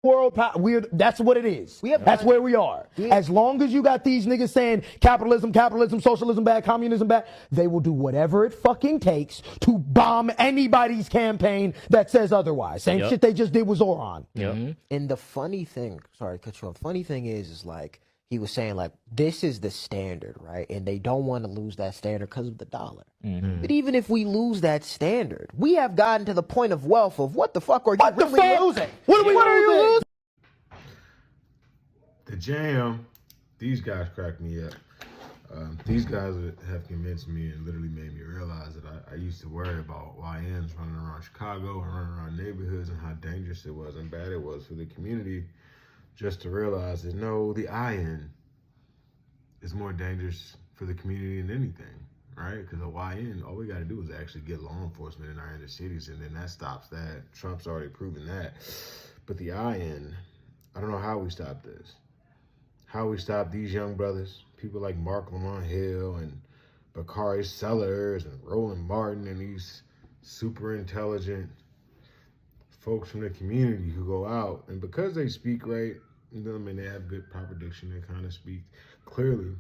world, that's what it is. That's where we are. As long as you got these niggas saying capitalism, socialism bad, communism bad, they will do whatever it fucking takes to bomb anybody's campaign that says otherwise. Same shit they just did with Zoran. And the funny thing, sorry to cut you off, funny thing is like, he was saying, like, this is the standard, right? And they don't want to lose that standard because of the dollar. But even if we lose that standard, we have gotten to the point of wealth of what the fuck are you really losing? What are you losing? The Jam, these guys cracked me up. These guys have convinced me and literally made me realize that I used to worry about YNs running around Chicago and running around neighborhoods and how dangerous it was and bad it was for the community. Just to realize that no, the IN is more dangerous for the community than anything, right? Because a YN, all we got to do is actually get law enforcement in our inner cities, and then that stops that. Trump's already proven that. But the IN, I don't know how we stop this. How we stop these young brothers, people like Mark Lamont Hill and Bakari Sellers and Roland Martin and these super intelligent folks from the community who go out, and because they speak right, I mean, they have good proper diction, they kind of speak clearly,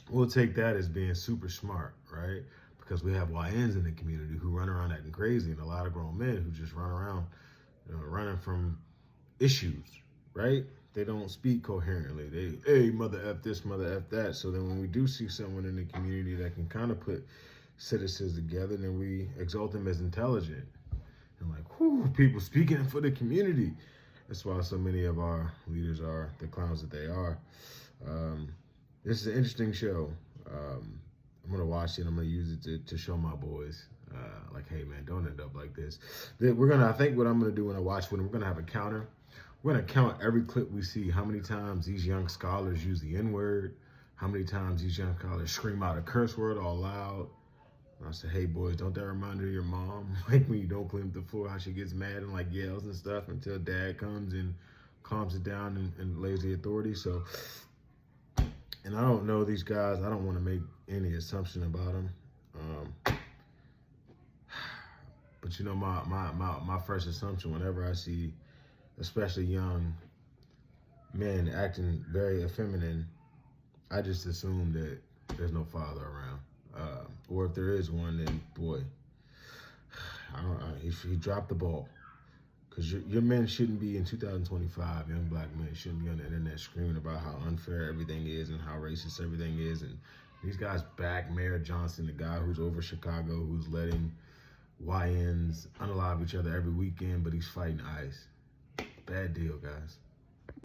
we'll take that as being super smart, right? Because we have YNs in the community who run around acting crazy, and a lot of grown men who just run around, running from issues, right? They don't speak coherently. They, hey, mother F this, mother F that. So then when we do see someone in the community that can kind of put citizens together, then we exalt them as intelligent. And like, whew, people speaking for the community. That's why so many of our leaders are the clowns that they are. This is an interesting show. I'm gonna watch it. I'm gonna use it to show my boys, like, hey man, don't end up like this. I think what I'm gonna do when I watch it, we're gonna have a counter. We're gonna count every clip we see, how many times these young scholars use the N-word, how many times these young scholars scream out a curse word all loud. I said, hey boys, don't that remind you of your mom? Like when you don't clean up the floor, how she gets mad and like yells and stuff until dad comes and calms it down and lays the authority. So, and I don't know these guys. I don't want to make any assumption about them. But you know, my first assumption whenever I see, especially young men acting very effeminate, I just assume that there's no father around. Or if there is one, then boy, he dropped the ball. Because your men shouldn't be in 2025, young black men shouldn't be on the internet screaming about how unfair everything is and how racist everything is. And these guys back Mayor Johnson, the guy who's over Chicago, who's letting YNs unalive each other every weekend, but he's fighting ICE. Bad deal, guys.